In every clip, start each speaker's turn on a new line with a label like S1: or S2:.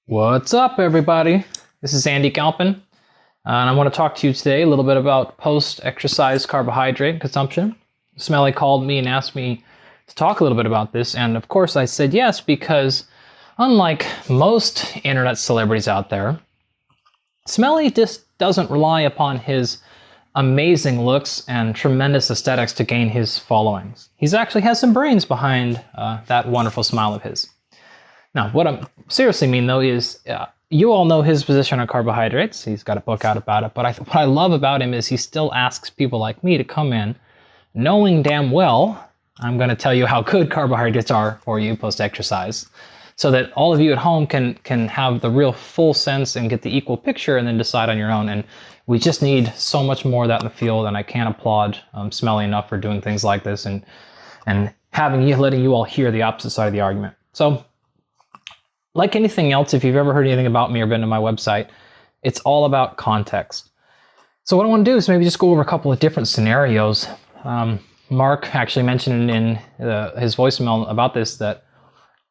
S1: What's up, everybody? This is Andy Galpin, and I want to talk to you today a little bit about post-exercise carbohydrate consumption. Smelly called me and asked me to talk a little bit about this, and of course I said yes because unlike most internet celebrities out there, Smelly just doesn't rely upon his amazing looks and tremendous aesthetics to gain his followings. He actually has some brains behind that wonderful smile of his. Now, what I seriously mean, though, is you all know his position on carbohydrates. He's got a book out about it. But what I love about him is he still asks people like me to come in, knowing damn well I'm going to tell you how good carbohydrates are for you post-exercise, so that all of you at home can have the real full sense and get the equal picture and then decide on your own. And we just need so much more of that in the field, and I can't applaud Smelly enough for doing things like this and letting you all hear the opposite side of the argument. So, like anything else, if you've ever heard anything about me or been to my website, it's all about context. So what I want to do is maybe just go over a couple of different scenarios. Mark actually mentioned in his voicemail about this that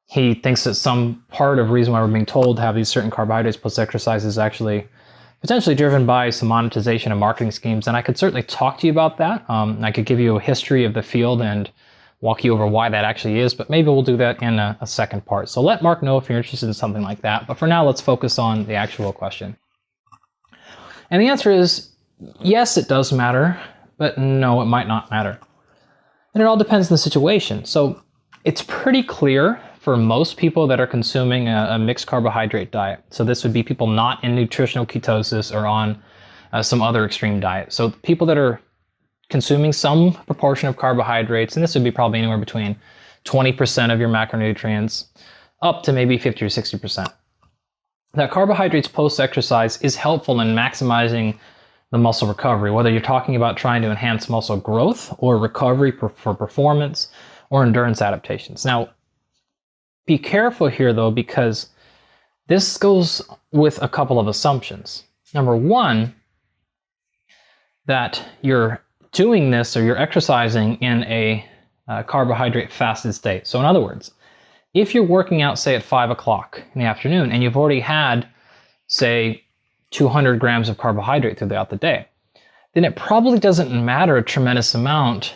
S1: he thinks that some part of the reason why we're being told to have these certain carbohydrates post-exercise is actually potentially driven by some monetization and marketing schemes. And I could certainly talk to you about that. I could give you a history of the field and walk you over why that actually is, but maybe we'll do that in a second part. So let Mark know if you're interested in something like that. But for now, let's focus on the actual question. And the answer is, yes, it does matter, but no, it might not matter. And it all depends on the situation. So it's pretty clear for most people that are consuming a mixed carbohydrate diet. So this would be people not in nutritional ketosis or on some other extreme diet. So people that are consuming some proportion of carbohydrates, and this would be probably anywhere between 20% of your macronutrients up to maybe 50 or 60%. That carbohydrates post-exercise is helpful in maximizing the muscle recovery, whether you're talking about trying to enhance muscle growth or recovery for performance or endurance adaptations. Now, be careful here though, because this goes with a couple of assumptions. Number one, that you're doing this or you're exercising in a carbohydrate fasted state. So in other words, if you're working out, say at 5 o'clock in the afternoon and you've already had, say, 200 grams of carbohydrate throughout the day, then it probably doesn't matter a tremendous amount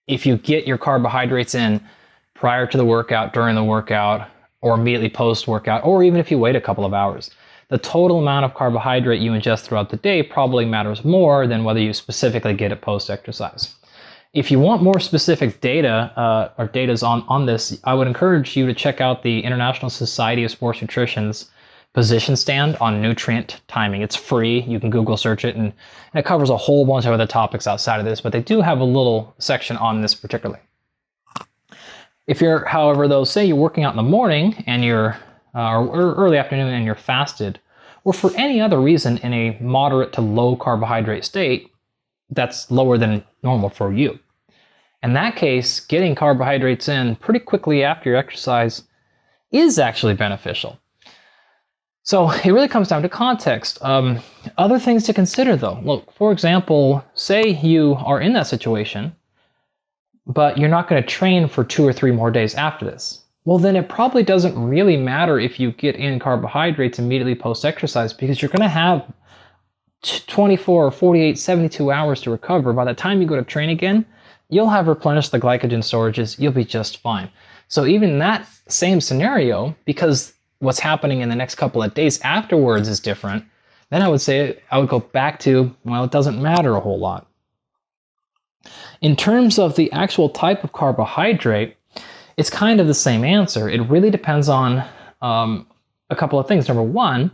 S1: if you get your carbohydrates in prior to the workout, during the workout, or immediately post-workout, or even if you wait a couple of hours. The total amount of carbohydrate you ingest throughout the day probably matters more than whether you specifically get it post-exercise. If you want more specific data or datas on this, I would encourage you to check out the International Society of Sports Nutrition's position stand on nutrient timing. It's free. You can Google search it, and it covers a whole bunch of other topics outside of this, but they do have a little section on this particularly. If you're, however, though, say you're working out in the morning and you're or early afternoon and you're fasted, or for any other reason in a moderate to low carbohydrate state that's lower than normal for you. In that case, getting carbohydrates in pretty quickly after your exercise is actually beneficial. So it really comes down to context. Other things to consider though. Look, for example, say you are in that situation, but you're not going to train for 2 or 3 more days after this. Well, then it probably doesn't really matter if you get in carbohydrates immediately post-exercise, because you're going to have 24, 48, 72 hours to recover. By the time you go to train again, you'll have replenished the glycogen storages. You'll be just fine. So even in that same scenario, because what's happening in the next couple of days afterwards is different, then I would say I would go back to, well, it doesn't matter a whole lot. In terms of the actual type of carbohydrate, it's kind of the same answer. It really depends on a couple of things. Number one,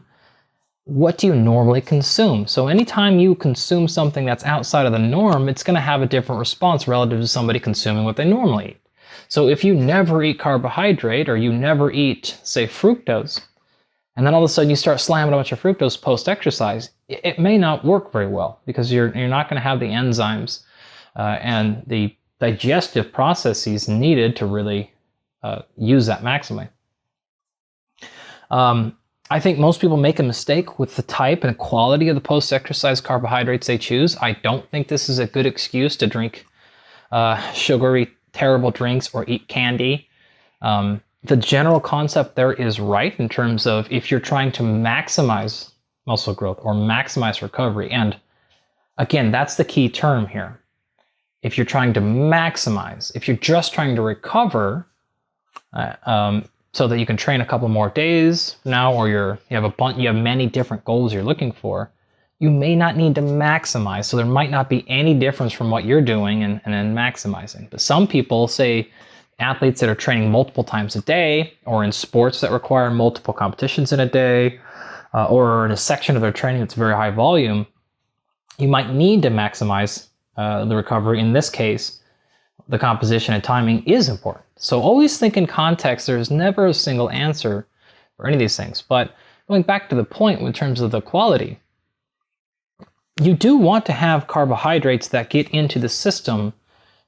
S1: what do you normally consume? So anytime you consume something that's outside of the norm, it's going to have a different response relative to somebody consuming what they normally eat. So if you never eat carbohydrate, or you never eat, say, fructose, and then all of a sudden you start slamming a bunch of fructose post-exercise, it may not work very well, because you're not going to have the enzymes and the digestive processes needed to really use that maximally. I think most people make a mistake with the type and quality of the post-exercise carbohydrates they choose. I don't think this is a good excuse to drink sugary, terrible drinks or eat candy. the general concept there is right in terms of if you're trying to maximize muscle growth or maximize recovery. And again, that's the key term here. If you're trying to maximize, if you're just trying to recover, so that you can train a couple more days now, or you have many different goals you're looking for, you may not need to maximize. So there might not be any difference from what you're doing and then maximizing. But some people, say athletes that are training multiple times a day, or in sports that require multiple competitions in a day, or in a section of their training that's very high volume, you might need to maximize the recovery. In this case, the composition and timing is important. So always think in context. There's never a single answer for any of these things. But going back to the point in terms of the quality, you do want to have carbohydrates that get into the system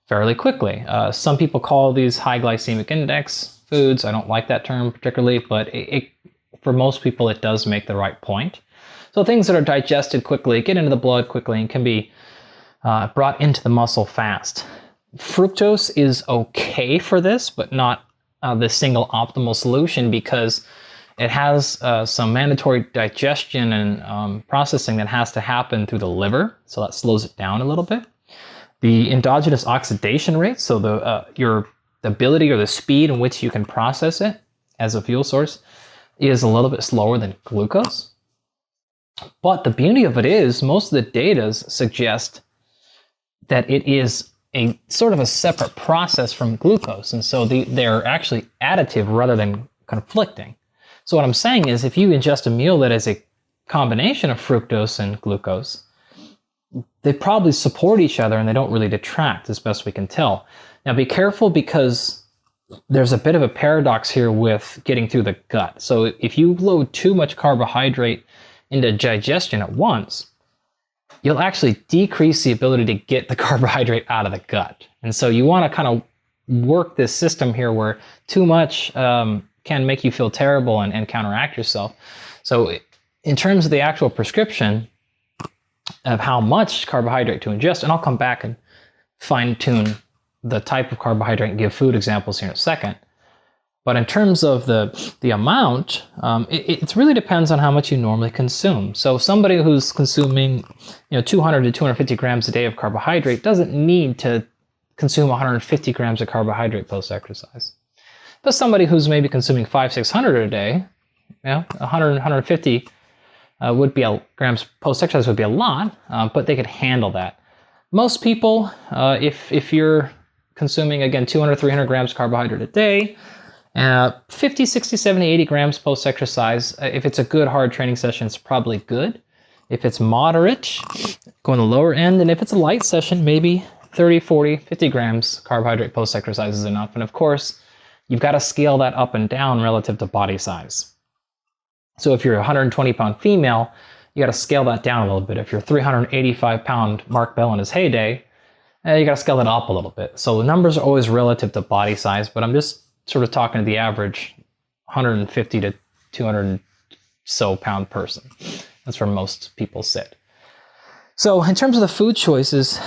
S1: fairly quickly. Some people call these high glycemic index foods. I don't like that term particularly, but for most people it does make the right point. So things that are digested quickly, get into the blood quickly, and can be brought into the muscle fast. Fructose is okay for this, but not the single optimal solution, because it has some mandatory digestion and processing that has to happen through the liver, so that slows it down a little bit. The endogenous oxidation rate, so the ability or the speed in which you can process it as a fuel source, is a little bit slower than glucose. But the beauty of it is, most of the data suggest that it is a sort of a separate process from glucose, and so they're actually additive rather than conflicting. So what I'm saying is, if you ingest a meal that is a combination of fructose and glucose, they probably support each other and they don't really detract, as best we can tell. Now be careful, because there's a bit of a paradox here with getting through the gut. So if you load too much carbohydrate into digestion at once, you'll actually decrease the ability to get the carbohydrate out of the gut. And so you want to kind of work this system here where too much can make you feel terrible and counteract yourself. So in terms of the actual prescription of how much carbohydrate to ingest, and I'll come back and fine-tune the type of carbohydrate and give food examples here in a second. But in terms of the amount, it really depends on how much you normally consume. So somebody who's consuming 200 to 250 grams a day of carbohydrate doesn't need to consume 150 grams of carbohydrate post-exercise. But somebody who's maybe consuming 500-600 a day, 150 grams post-exercise would be a lot, but they could handle that. Most people, if you're consuming, again, 200-300 grams carbohydrate a day, 50, 60, 70, 80 grams post-exercise. If it's a good hard training session, it's probably good. If it's moderate, go on the lower end. And if it's a light session, maybe 30, 40, 50 grams carbohydrate post-exercise is enough. And of course, you've got to scale that up and down relative to body size. So if you're a 120-pound female, you got to scale that down a little bit. If you're 385-pound Mark Bell in his heyday, you got to scale that up a little bit. So the numbers are always relative to body size, but I'm just sort of talking to the average 150 to 200 so pound person. That's where most people sit. So in terms of the food choices,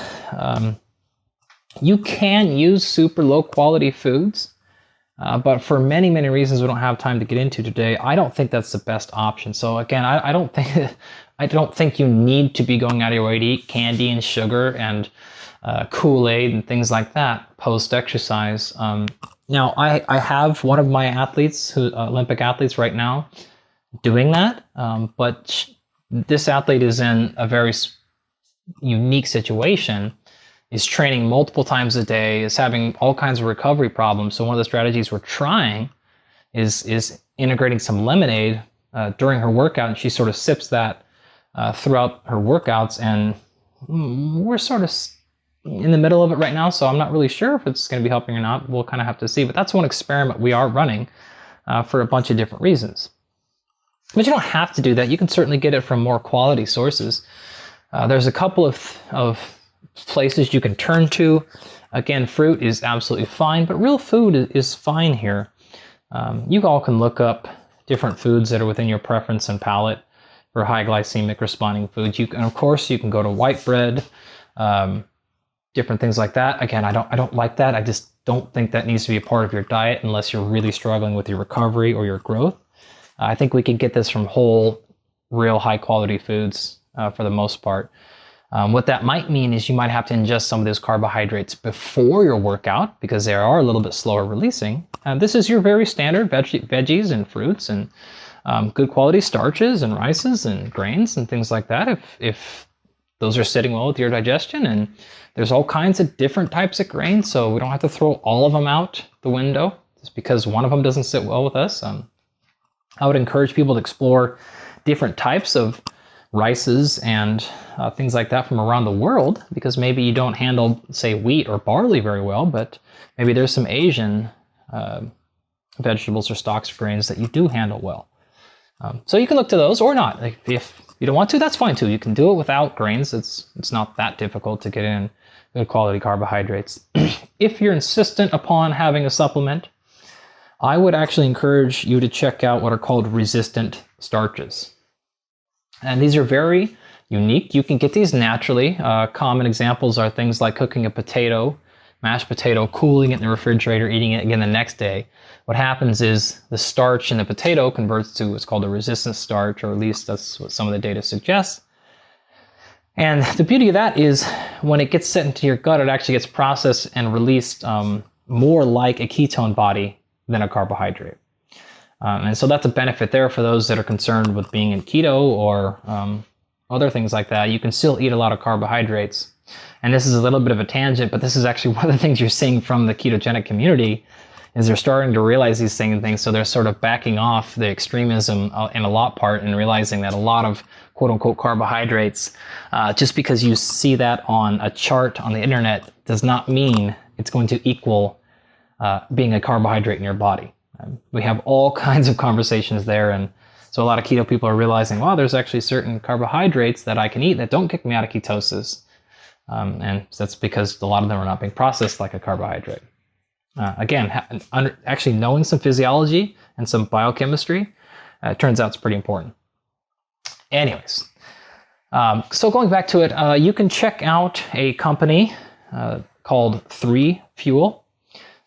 S1: you can use super low quality foods, but for many, many reasons we don't have time to get into today, I don't think that's the best option. So again, I don't think you need to be going out of your way to eat candy and sugar and Kool-Aid and things like that post-exercise. Now, I have one of my athletes, Olympic athletes right now, doing that, but this athlete is in a very unique situation, is training multiple times a day, is having all kinds of recovery problems. So one of the strategies we're trying is integrating some lemonade during her workout, and she sort of sips that throughout her workouts, and we're sort of in the middle of it right now, so I'm not really sure if it's going to be helping or not. We'll kind of have to see, but that's one experiment we are running for a bunch of different reasons. But you don't have to do that. You can certainly get it from more quality sources. There's a couple of places you can turn to. Again, fruit is absolutely fine, but real food is fine here. You all can look up different foods that are within your preference and palate for high glycemic responding foods. And of course, you can go to white bread, different things like that. Again, I don't like that. I just don't think that needs to be a part of your diet unless you're really struggling with your recovery or your growth. I think we can get this from whole, real high quality foods for the most part. What that might mean is you might have to ingest some of those carbohydrates before your workout because they are a little bit slower releasing. This is your very standard veggies and fruits and good quality starches and rices and grains and things like that. If those are sitting well with your digestion, and there's all kinds of different types of grains, so we don't have to throw all of them out the window just because one of them doesn't sit well with us. I would encourage people to explore different types of rices and things like that from around the world, because maybe you don't handle, say, wheat or barley very well, but maybe there's some Asian vegetables or stocks or grains that you do handle well. So you can look to those or not. Like, if you don't want to, that's fine too. You can do it without grains. It's not that difficult to get in good quality carbohydrates. If you're insistent upon having a supplement, I would actually encourage you to check out what are called resistant starches. And these are very unique. You can get these naturally. Common examples are things like cooking a potato, mashed potato, cooling it in the refrigerator, eating it again the next day. What happens is the starch in the potato converts to what's called a resistant starch, or at least that's what some of the data suggests. And the beauty of that is when it gets sent into your gut, it actually gets processed and released more like a ketone body than a carbohydrate. And so that's a benefit there for those that are concerned with being in keto or other things like that. You can still eat a lot of carbohydrates. And this is a little bit of a tangent, but this is actually one of the things you're seeing from the ketogenic community is they're starting to realize these things. So they're sort of backing off the extremism in a lot part and realizing that a lot of quote unquote carbohydrates, just because you see that on a chart on the internet does not mean it's going to equal being a carbohydrate in your body. We have all kinds of conversations there, and so a lot of keto people are realizing, wow, there's actually certain carbohydrates that I can eat that don't kick me out of ketosis, and that's because a lot of them are not being processed like a carbohydrate. Again, actually knowing some physiology and some biochemistry, it turns out it's pretty important. Anyways, so going back to it, you can check out a company called 3 Fuel.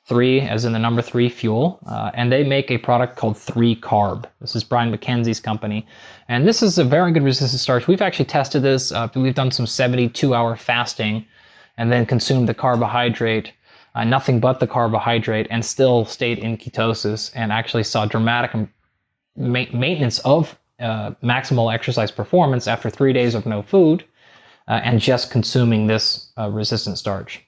S1: 3 as in the number 3 Fuel, and they make a product called 3 Carb. This is Brian McKenzie's company, and this is a very good resistant starch. We've actually tested this. We've done some 72-hour fasting and then consumed the carbohydrate, nothing but the carbohydrate, and still stayed in ketosis and actually saw dramatic maintenance of maximal exercise performance after 3 days of no food and just consuming this resistant starch.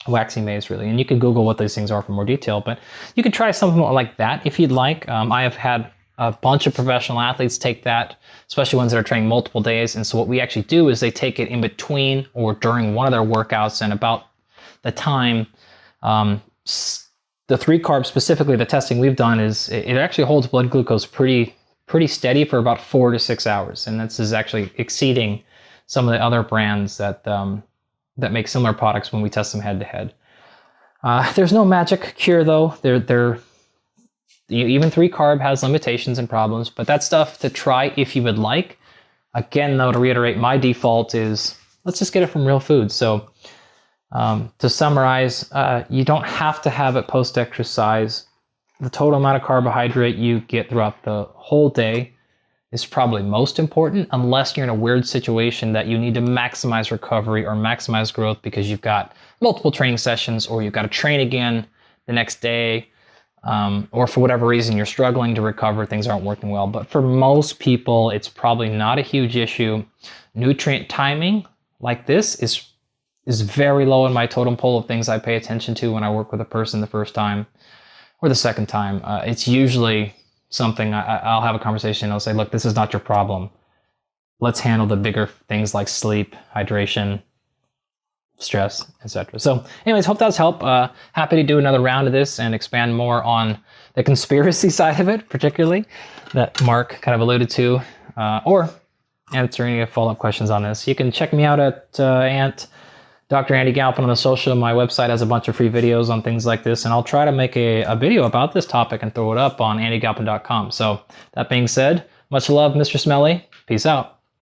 S1: Waxy maize, really. And you can Google what these things are for more detail, but you could try something like that if you'd like. I have had a bunch of professional athletes take that, especially ones that are training multiple days. And so what we actually do is they take it in between or during one of their workouts, and about the time, the 3 Carb, specifically the testing we've done, is it actually holds blood glucose pretty steady for about 4 to 6 hours. And this is actually exceeding some of the other brands that make similar products when we test them head to head. There's no magic cure though. Even 3 Carb has limitations and problems, but that's stuff to try if you would like. Again though, to reiterate, my default is let's just get it from real food. So to summarize, you don't have to have it post-exercise. The total amount of carbohydrate you get throughout the whole day is probably most important, unless you're in a weird situation that you need to maximize recovery or maximize growth because you've got multiple training sessions, or you've got to train again the next day, or for whatever reason you're struggling to recover, things aren't working well. But for most people, it's probably not a huge issue. Nutrient timing like this is very low in my totem pole of things I pay attention to when I work with a person the first time or the second time. It's usually something I'll have a conversation and I'll say, look, this is not your problem. Let's handle the bigger things like sleep, hydration, stress, etc. So anyways, hope that's helped. Happy to do another round of this and expand more on the conspiracy side of it, particularly that Mark kind of alluded to, or answer any follow-up questions on this. You can check me out at Dr. Andy Galpin on the social. My website has a bunch of free videos on things like this, and I'll try to make a video about this topic and throw it up on andygalpin.com. So that being said, much love, Mr. Smelly. Peace out.